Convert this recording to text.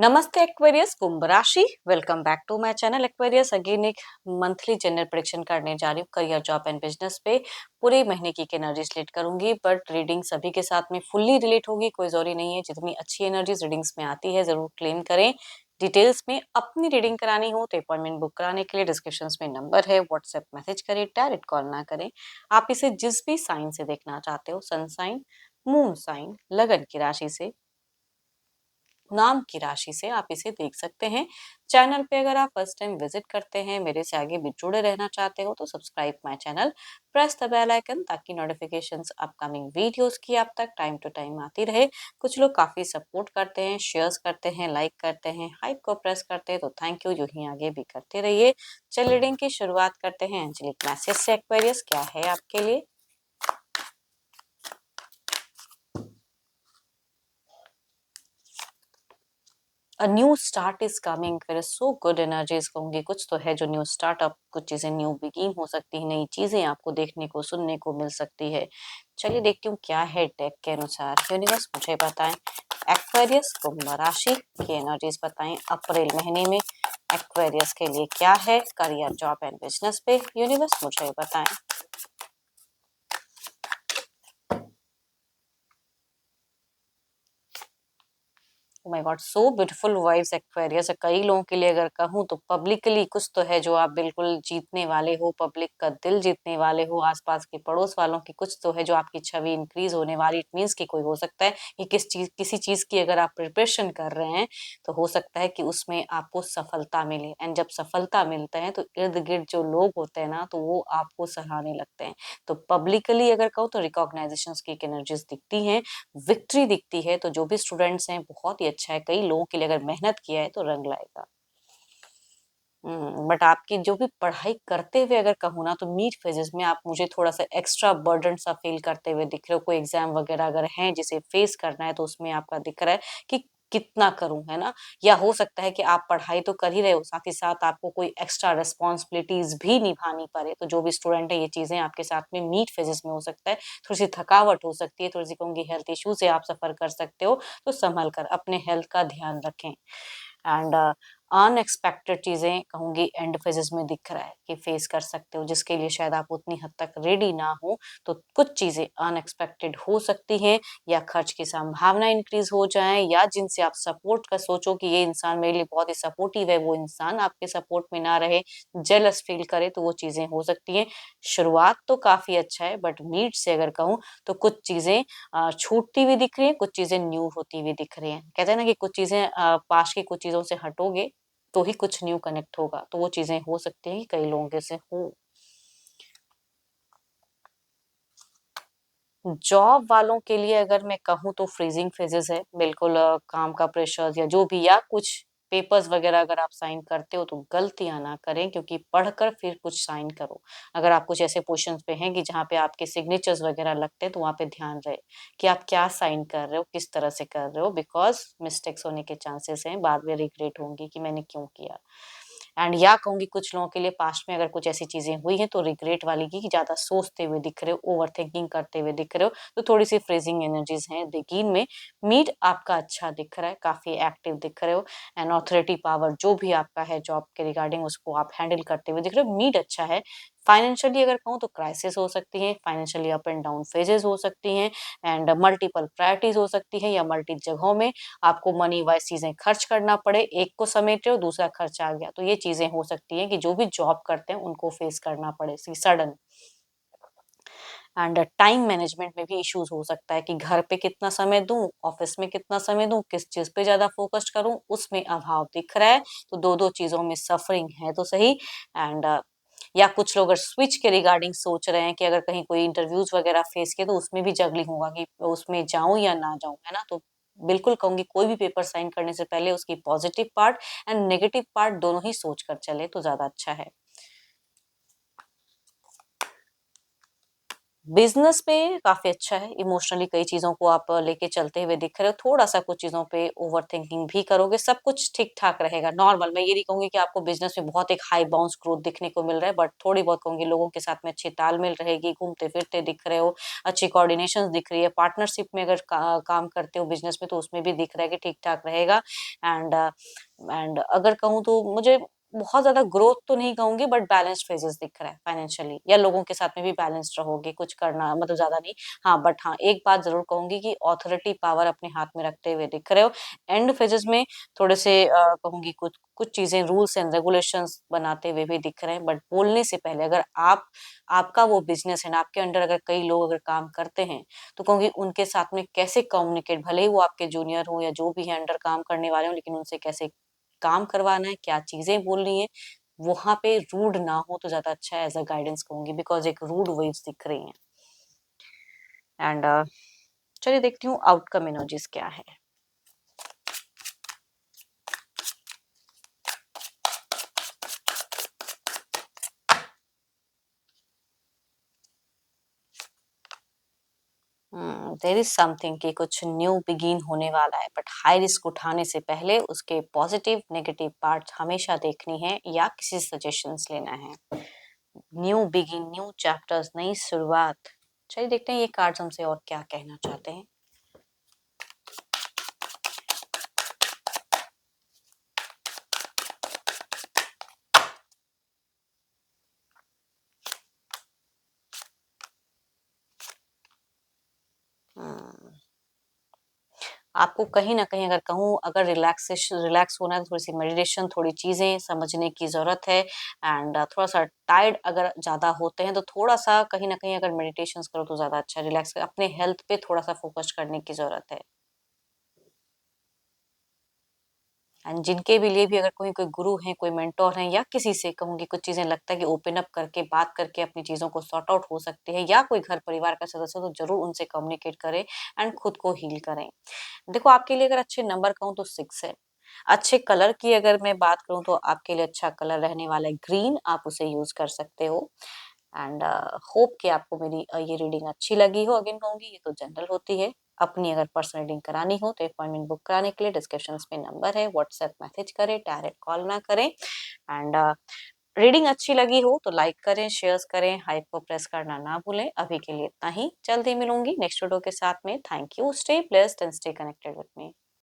नमस्ते एक्वेरियस कुंभ राशि। Welcome back to my channel Aquarius. Again एक मंथली जनरल प्रेडिक्शन करने जा रही हूँ करियर, जॉब एंड बिजनेस पे। पूरे महीने की एनर्जी रिलेट करूंगी, बट रीडिंग सभी के साथ में फुल्ली रिलेट होगी, कोई जरूरी नहीं है। जितनी अच्छी एनर्जीज रीडिंग्स में आती है जरूर क्लेम करें। डिटेल्स में अपनी रीडिंग करानी हो तो अपॉइंटमेंट बुक कराने के लिए डिस्क्रिप्शन में नंबर है, व्हाट्सएप मैसेज करें, डायरेक्ट कॉल ना करें। आप इसे जिस भी साइन से देखना चाहते हो, सन साइन, मून साइन, लगन की राशि से, नाम की राशि से आप इसे देख सकते हैं। चैनल पे अगर आप फर्स्ट टाइम विजिट करते हैं, मेरे से आगे भी जुड़े रहना चाहते हो तो subscribe my channel, press the bell icon ताकि नोटिफिकेशंस अपकमिंग वीडियोस की आप तक टाइम टू टाइम आती रहे। कुछ लोग काफी सपोर्ट करते हैं, शेयर्स करते हैं, लाइक करते हैं, हाइप को प्रेस करते हैं, तो थैंक यू, यूं ही आगे भी करते रहिए। चल रीडिंग की शुरुआत करते हैं एंजेलिक मैसेज से। एक्वेरियस, क्या है आपके लिए? A new start is coming, फिर सो गुड एनर्जीज कहूंगी। कुछ तो है जो न्यू स्टार्टअप, कुछ चीजें न्यू बिगिन हो सकती है, नई चीजें आपको देखने को सुनने को मिल सकती है। चलिए देखती हूँ क्या है डेक के अनुसार। यूनिवर्स मुझे बताएं एक्वेरियस कुंभ राशि की एनर्जीज बताएं अप्रैल महीने में एक्वेरियस के लिए क्या है करियर, जॉब एंड बिजनेस पे। यूनिवर्स मुझे बताएं। My God, so beautiful vibes Aquarius. कई लोगों के लिए अगर कहूँ तो पब्लिकली कुछ तो है जो आप बिल्कुल जीतने वाले हो, पब्लिक का दिल जीतने वाले हो, आसपास के पड़ोस वालों की कुछ तो है जो आपकी छवि इंक्रीज होने वाली। इट मीन्स कि कोई हो सकता है कि किसी चीज की अगर आप प्रिपरेशन कर रहे हैं तो हो सकता है कि उसमें आपको सफलता मिले। एंड जब सफलता मिलता है तो इर्द गिर्द जो लोग होते हैं ना, तो वो आपको सराहने लगते हैं। तो पब्लिकली अगर कहूँ तो रिकॉग्नाइजेशन की एनर्जीज दिखती हैं, विक्ट्री दिखती है। तो जो भी स्टूडेंट्स हैं बहुत ही अच्छा है। कई लोगों के लिए अगर मेहनत किया है तो रंग लाएगा। बट आपकी जो भी पढ़ाई करते हुए अगर कहूँ ना, तो मीड फेजेस में आप मुझे थोड़ा सा एक्स्ट्रा बर्डन सा फील करते हुए दिख रहे हो। कोई एग्जाम वगैरह अगर है जिसे फेस करना है तो उसमें आपका दिख रहा है कि कितना करूं, है ना। या हो सकता है कि आप पढ़ाई तो कर ही रहे हो, साथ ही साथ आपको कोई एक्स्ट्रा रिस्पॉन्सिबिलिटीज भी निभानी पड़े। तो जो भी स्टूडेंट है, ये चीजें आपके साथ में मीड फेजेस में हो सकता है। थोड़ी सी थकावट हो सकती है, थोड़ी सी कहूंगी हेल्थ इश्यू से आप सफर कर सकते हो। तो संभल कर अपने हेल्थ का ध्यान रखें। एंड अनएक्सपेक्टेड चीजें कहूंगी एंड फेजेस में दिख रहा है कि फेस कर सकते हो, जिसके लिए शायद आप उतनी हद तक रेडी ना हो। तो कुछ चीजें अनएक्सपेक्टेड हो सकती हैं, या खर्च की संभावना इंक्रीज हो जाए, या जिनसे आप सपोर्ट का सोचो कि ये इंसान मेरे लिए बहुत ही सपोर्टिव है, वो इंसान आपके सपोर्ट में ना रहे, जेलस फील करे, तो वो चीजें हो सकती हैं। शुरुआत तो काफी अच्छा है, बट नीड से अगर कहूँ तो कुछ चीजें छूटती हुई दिख रही है, कुछ चीजें न्यू होती हुई दिख रही हैं। कहते हैं ना कि कुछ चीजें पास की कुछ चीजों से हटोगे तो ही कुछ न्यू कनेक्ट होगा। तो वो चीजें हो सकती हैं कि कई लोगों के से हो। जॉब वालों के लिए अगर मैं कहूँ तो फ्रीजिंग फेजेस है बिल्कुल। काम का प्रेशर या जो भी, या कुछ पेपर्स वगैरह अगर आप साइन करते हो तो गलतियां ना करें, क्योंकि पढ़कर फिर कुछ साइन करो। अगर आप कुछ ऐसे पोजीशंस पे हैं कि जहाँ पे आपके सिग्नेचर्स वगैरह लगते हैं, तो वहाँ पे ध्यान रहे कि आप क्या साइन कर रहे हो, किस तरह से कर रहे हो, बिकॉज मिस्टेक्स होने के चांसेस हैं, बाद में रिग्रेट होंगी कि मैंने क्यों किया। एंड या कहूंगी कुछ लोगों के लिए पास्ट में अगर कुछ ऐसी चीजें हुई हैं तो रिग्रेट वाली की, कि ज्यादा सोचते हुए दिख रहे हो, ओवर थिंकिंग करते हुए दिख रहे हो, तो थोड़ी सी फ्रीजिंग एनर्जीज हैं बिगिन में। मीट आपका अच्छा दिख रहा है, काफी एक्टिव दिख रहे हो। एंड ऑथोरिटी पावर जो भी आपका है जॉब के रिगार्डिंग, उसको आप हैंडल करते हुए दिख रहे हो। मीट अच्छा है। फाइनेंशियली अगर कहूँ तो क्राइसिस हो सकती है, financially up and down phases हो सकती हैं, एंड मल्टीपल प्रायोरिटीज हो सकती है, या मल्टी जगहों में आपको मनी वाइज चीजें खर्च करना पड़े। एक को समेट रहे हो, दूसरा खर्च आ गया, तो ये चीजें हो सकती हैं कि जो भी जॉब करते हैं उनको फेस करना पड़े सडन। एंड टाइम मैनेजमेंट में भी इश्यूज हो सकता है कि घर पे कितना समय दूं, ऑफिस में कितना समय दूं, किस चीज पे ज्यादा फोकस करूं, उसमें अभाव दिख रहा है। तो दो दो चीजों में सफरिंग है तो सही। एंड या कुछ लोग अगर स्विच के रिगार्डिंग सोच रहे हैं कि अगर कहीं कोई इंटरव्यूज वगैरह फेस किए तो उसमें भी जगलिंग होगा कि उसमें जाऊं या ना जाऊं, है ना। तो बिल्कुल कहूंगी कोई भी पेपर साइन करने से पहले उसकी positive part and negative part दोनों ही सोच कर चले तो ज्यादा अच्छा है। बिजनेस पे काफी अच्छा है, इमोशनली कई चीजों को आप लेके चलते हुए दिख रहे हो, थोड़ा सा कुछ चीजों पे ओवर थिंकिंग भी करोगे, सब कुछ ठीक ठाक रहेगा, नॉर्मल। मैं ये नहीं कहूंगी कि आपको बिजनेस में बहुत एक हाई बाउंस ग्रोथ दिखने को मिल रहा है, बट थोड़ी बहुत कहूंगी लोगों के साथ में अच्छी तालमेल रहेगी, घूमते फिरते दिख रहे हो, अच्छी कोऑर्डिनेशन दिख रही है, पार्टनरशिप में अगर काम करते हो बिजनेस में तो उसमें भी दिख रहा है कि ठीक ठाक रहेगा। एंड अगर कहूँ तो मुझे बहुत ज्यादा ग्रोथ तो नहीं कहूंगी, बट बैलेंस्ड फेजेस दिख रहा है फाइनेंशियली, या लोगों के साथ में भी बैलेंस्ड रहोगे, कुछ करना मतलब ज्यादा नहीं। हाँ, बट हाँ एक बात जरूर कहूंगी कि ऑथोरिटी पावर अपने हाथ में रखते हुए दिख रहे हो। एंड फेजेस में थोड़े से कहूंगी कुछ कुछ चीजें रूल्स एंड रेगुलेशंस बनाते हुए भी दिख रहे हैं, बट बोलने से पहले अगर आपका वो बिजनेस है ना, आपके अंडर अगर कई लोग अगर काम करते हैं, तो कहूंगी उनके साथ में कैसे कम्युनिकेट, भले ही वो आपके जूनियर हो या जो भी है अंडर काम करने वाले हो, लेकिन उनसे कैसे काम करवाना है, क्या चीजें बोलनी है, वहां पे रूड ना हो तो ज्यादा अच्छा है, एज अ गाइडेंस कहूंगी, बिकॉज एक रूड वेव्स दिख रही हैं। एंड चलिए देखती हूँ आउटकम एनर्जीज क्या है। देर इज समथिंग कि कुछ न्यू बिगिन होने वाला है, बट हाई रिस्क उठाने से पहले उसके पॉजिटिव नेगेटिव पार्ट हमेशा देखनी है या किसी सजेशंस लेना है। न्यू बिगिन, न्यू चैप्टर्स, नई शुरुआत। चलिए देखते हैं ये कार्ड्स हमसे और क्या कहना चाहते हैं। हम्म, आपको कहीं न कहीं अगर कहूँ, अगर रिलैक्स होना है तो थोड़ी-सी मेडिटेशन, थोड़ी चीज़ें समझने की ज़रूरत है। एंड थोड़ा-सा टायर्ड अगर ज़्यादा होते हैं तो थोड़ा-सा कहीं न कहीं अगर मेडिटेशंस करो तो ज़्यादा अच्छा, रिलैक्स अपने हेल्थ पे थोड़ा-सा फोकस करने की ज़रूरत है। एंड जिनके भी लिए भी अगर कोई गुरु हैं, कोई मेंटर हैं, या किसी से कहूँगी कुछ चीज़ें लगता है कि ओपन अप करके बात करके अपनी चीज़ों को सॉर्ट आउट हो सकती है, या कोई घर परिवार का सदस्य हो तो ज़रूर उनसे कम्युनिकेट करें एंड खुद को हील करें। देखो आपके लिए अगर अच्छे नंबर कहूँ तो 6 है। अच्छे कलर की अगर मैं बात करूँ तो आपके लिए अच्छा कलर रहने वाला है ग्रीन, आप उसे यूज़ कर सकते हो। एंड होप कि आपको मेरी ये रीडिंग अच्छी लगी हो। अगेन कहूँगी ये तो जनरल होती है। अपनी अगर पर्सनल रीडिंग करानी हो तो अपॉइंटमेंट बुक कराने के लिए डिस्क्रिप्शंस में नंबर है, व्हाट्सएप मैसेज करें, डायरेक्ट कॉल ना करें। एंड रीडिंग अच्छी लगी हो तो लाइक करें, शेयर्स करें, हाइप को प्रेस करना ना भूलें। अभी के लिए इतना ही, जल्दी मिलूंगी नेक्स्ट वीडियो के साथ में। Thank you, stay blessed and stay connected with me.